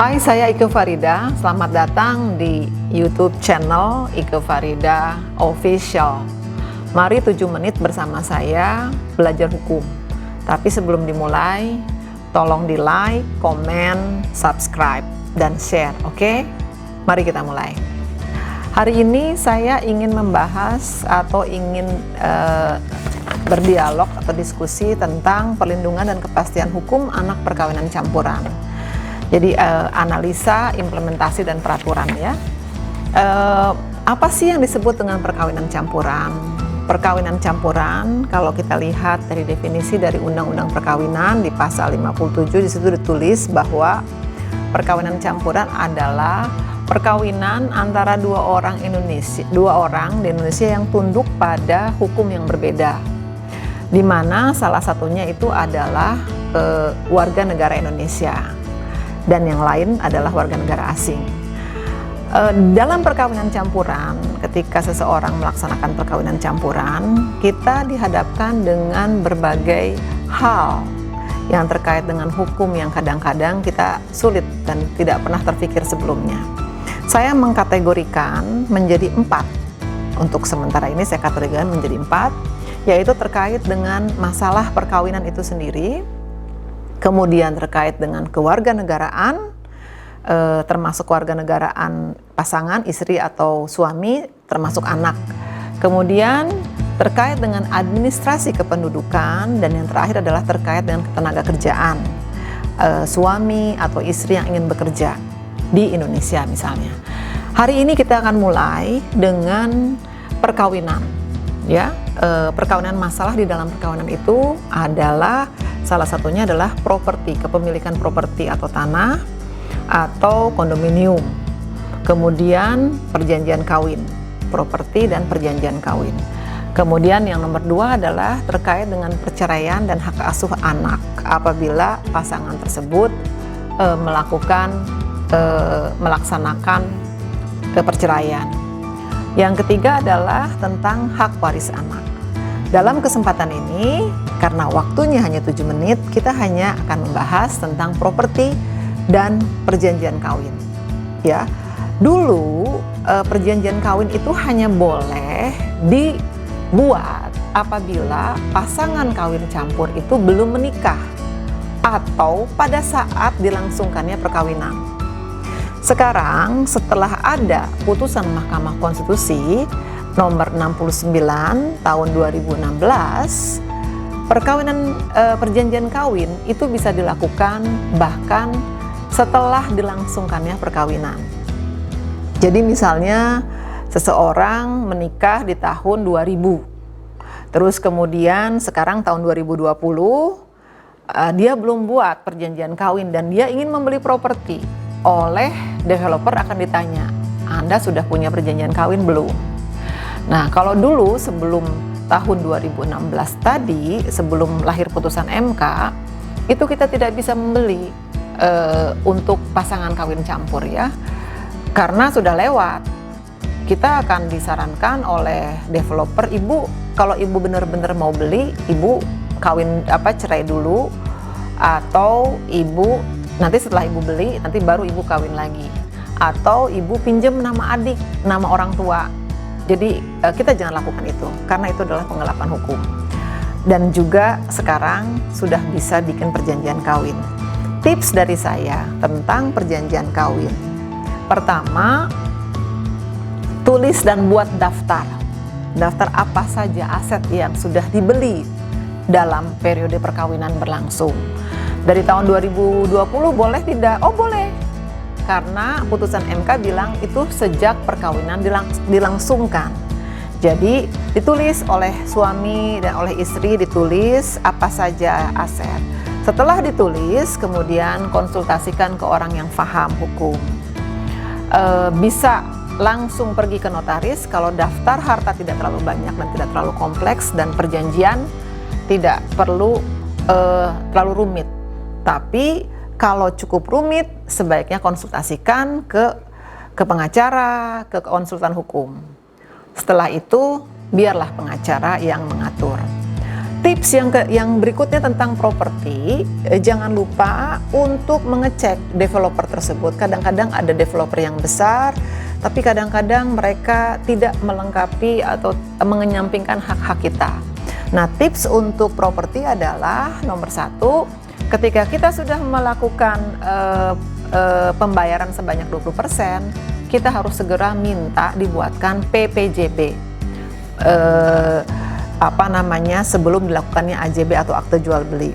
Hai, saya Ike Farida. Selamat datang di YouTube channel Ike Farida Official. Mari 7 menit bersama saya belajar hukum. Tapi sebelum dimulai, tolong di like, komen, subscribe, dan share, oke? Mari kita mulai. Hari ini saya ingin membahas atau ingin berdialog atau diskusi tentang perlindungan dan kepastian hukum anak perkawinan campuran. Jadi analisa, implementasi, dan peraturan ya. Apa sih yang disebut dengan perkawinan campuran? Perkawinan campuran, kalau kita lihat dari definisi dari Undang-Undang Perkawinan di pasal 57, di situ ditulis bahwa perkawinan campuran adalah perkawinan antara dua orang di Indonesia yang tunduk pada hukum yang berbeda, di mana salah satunya itu adalah warga negara Indonesia dan yang lain adalah warga negara asing. Dalam perkawinan campuran, ketika seseorang melaksanakan perkawinan campuran, kita dihadapkan dengan berbagai hal yang terkait dengan hukum yang kadang-kadang kita sulit dan tidak pernah terpikir sebelumnya. Saya mengkategorikan menjadi 4. Untuk sementara ini saya kategorikan menjadi 4, yaitu terkait dengan masalah perkawinan itu sendiri, kemudian terkait dengan kewarganegaraan, termasuk kewarganegaraan pasangan, istri atau suami, termasuk anak. Kemudian terkait dengan administrasi kependudukan, dan yang terakhir adalah terkait dengan ketenaga kerjaan, suami atau istri yang ingin bekerja di Indonesia misalnya. Hari ini kita akan mulai dengan perkawinan. Ya, perkawinan, masalah di dalam perkawinan itu adalah salah satunya adalah properti, kepemilikan properti atau tanah atau kondominium. Kemudian perjanjian kawin, properti dan perjanjian kawin. Kemudian yang nomor 2 adalah terkait dengan perceraian dan hak asuh anak apabila pasangan tersebut melaksanakan perceraian. Yang ketiga adalah tentang hak waris anak. Dalam kesempatan ini, karena waktunya hanya 7 menit, kita hanya akan membahas tentang properti dan perjanjian kawin. Ya, dulu perjanjian kawin itu hanya boleh dibuat apabila pasangan kawin campur itu belum menikah atau pada saat dilangsungkannya perkawinan. Sekarang, setelah ada putusan Mahkamah Konstitusi nomor 69 tahun 2016, perjanjian kawin itu bisa dilakukan bahkan setelah dilangsungkannya perkawinan. Jadi misalnya seseorang menikah di tahun 2000, terus kemudian sekarang tahun 2020 dia belum buat perjanjian kawin dan dia ingin membeli properti. Oleh developer akan ditanya, Anda sudah punya perjanjian kawin belum? Nah, kalau dulu sebelum tahun 2016 tadi, sebelum lahir putusan MK, itu kita tidak bisa membeli untuk pasangan kawin campur ya, karena sudah lewat. Kita akan disarankan oleh developer, Ibu, kalau Ibu benar-benar mau beli, Ibu cerai dulu, atau Ibu nanti setelah Ibu beli, nanti baru Ibu kawin lagi, atau Ibu pinjam nama adik, nama orang tua. Jadi kita jangan lakukan itu, karena itu adalah penggelapan hukum. Dan juga sekarang sudah bisa bikin perjanjian kawin. Tips dari saya tentang perjanjian kawin. Pertama, tulis dan buat daftar. Daftar apa saja aset yang sudah dibeli dalam periode perkawinan berlangsung. Dari tahun 2020 boleh tidak? Oh boleh. Karena putusan MK bilang itu sejak perkawinan dilangsungkan. Jadi ditulis oleh suami dan oleh istri, ditulis apa saja aset. Setelah ditulis, kemudian konsultasikan ke orang yang paham hukum. Bisa langsung pergi ke notaris kalau daftar harta tidak terlalu banyak dan tidak terlalu kompleks, dan perjanjian tidak perlu terlalu rumit. Tapi kalau cukup rumit, sebaiknya konsultasikan ke pengacara, ke konsultan hukum. Setelah itu, biarlah pengacara yang mengatur. Tips yang berikutnya tentang properti, jangan lupa untuk mengecek developer tersebut. Kadang-kadang ada developer yang besar, tapi kadang-kadang mereka tidak melengkapi atau mengenyampingkan hak-hak kita. Nah, tips untuk properti adalah nomor 1, ketika kita sudah melakukan pembayaran sebanyak 20%, kita harus segera minta dibuatkan PPJB. Sebelum dilakukannya AJB atau akte jual beli.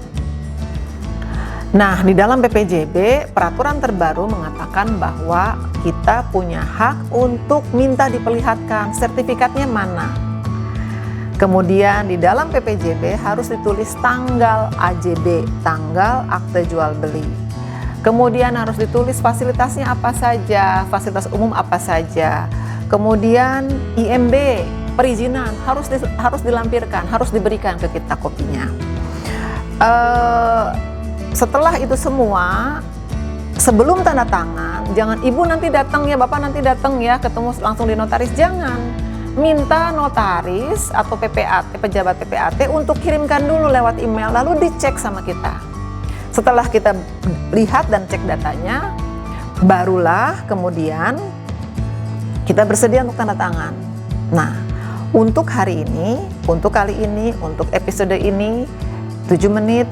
Nah, di dalam PPJB, peraturan terbaru mengatakan bahwa kita punya hak untuk minta diperlihatkan sertifikatnya mana. Kemudian di dalam PPJB harus ditulis tanggal AJB, tanggal akte jual beli. Kemudian harus ditulis fasilitasnya apa saja, fasilitas umum apa saja. Kemudian IMB, perizinan harus dilampirkan, harus diberikan ke kita kopinya. Setelah itu semua, sebelum tanda tangan, jangan ibu nanti datang ya, bapak nanti datang ya, ketemu langsung di notaris, jangan. Minta notaris atau PPAT, pejabat PPAT untuk kirimkan dulu lewat email, lalu dicek sama kita. Setelah kita lihat dan cek datanya, barulah kemudian kita bersedia untuk tanda tangan. Nah, untuk hari ini, untuk kali ini, untuk episode ini, 7 menit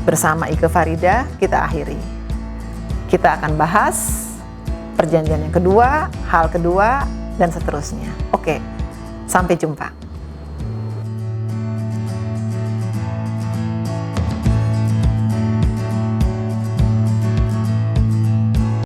bersama Ike Farida kita akhiri. Kita akan bahas perjanjian yang kedua, hal kedua, dan seterusnya. Oke, sampai jumpa.